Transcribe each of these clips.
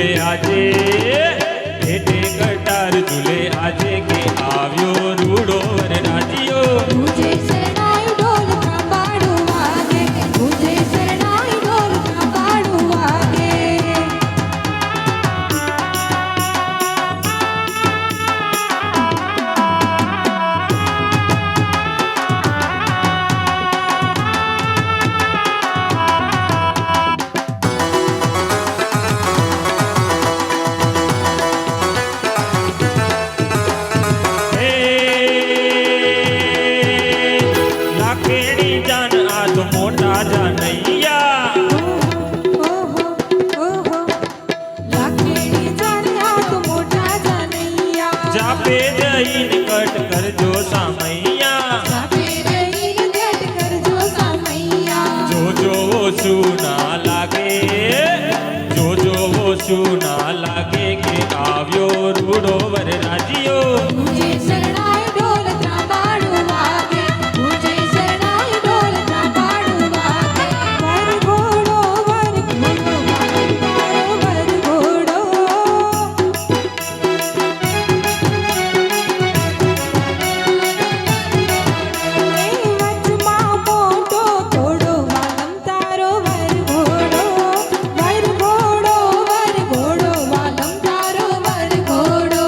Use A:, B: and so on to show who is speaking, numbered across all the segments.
A: ઝૂલે આજે હેઠે કટાર ઝૂલે આજે કે આવ્યો રૂડો વર રાજીઓ
B: મુજે શરણાઈ ઢોલ થાંભાળું વાગે મુજે શરણાઈ ઢોલ થાંભાળું વાગે
A: લાખેડી જાન આ તો મોટા જાનૈયા
B: ઓહો ઓહો લાખેડી જાન્યા તો મોટા જાનૈયા
A: જાપે જઈને કટ કરજો સામૈયા
B: સાપે રહીને ઘટ કરજો સામૈયા
A: જોજો શું ના લાગે જોજો શું ના લાગે કે આવ્યો રૂડો વર રાજીઓ
B: મુજે શરણાઈ ઢોલ થાંભાળું વાગે મુજે શરણાઈ ઢોલ થાંભાળું વાગે વર ઘોડો તારો વર ઘોડો એ વચમાં મોટો ઘોડો વાલમ તારો વર ઘોડો વાલમ તારો વર ઘોડો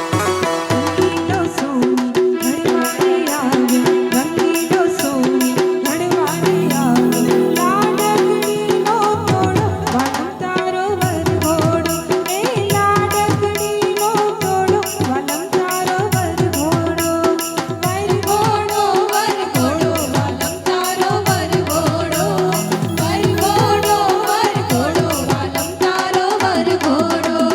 B: રંગીલો સોની ઘડવારે આવ્યો રંગીલો સોની ઘડવારે આવ્યો લાડકડીનો તોડો વાલમ તારો વર ઘોડો એ લાડકડીનો તોડો વાલમ તારો વર ઘોડો વાલમ તારો વર ઘોડો વાલમ તારો વર ઘોડો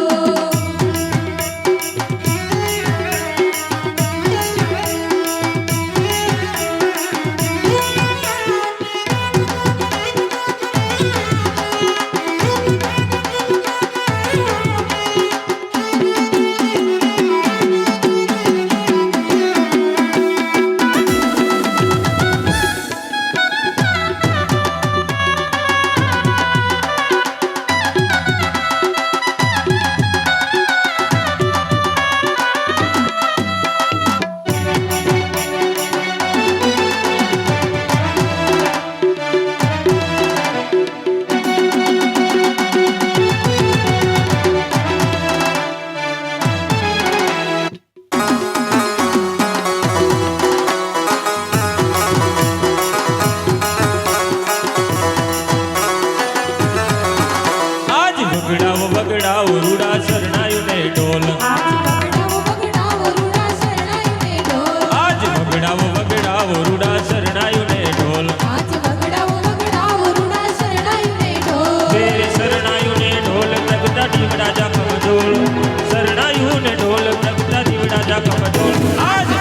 A: આજ વગડાવો વગડાવો રૂડા શરણાયુને ઢોલ આજ વગડાવો વગડાવો રૂડા શરણાયુને ઢોલ તેરે શરણાયુને ઢોલ પ્રગટા દીવડા જા કમજોલ શરણાયુને ઢોલ પ્રગટા દીવડા જા કમજોલ આજ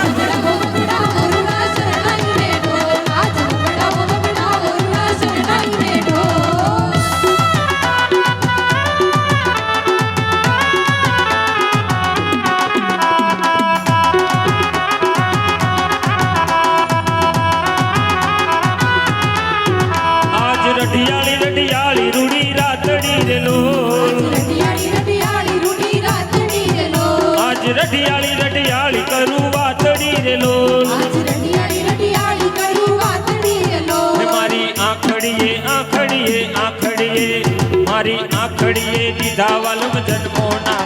A: આજ રઢિયાળી રઢિયાળી રૂડી રાતડી રે લોલ આજ રઢિયાળી રઢિયાળી કરું વાતડી રે લોલ હે મારી આંખડીએ આંખડીએ આંખડીએ મારી આંખડીએ દીધા વાલમ જન્મો ના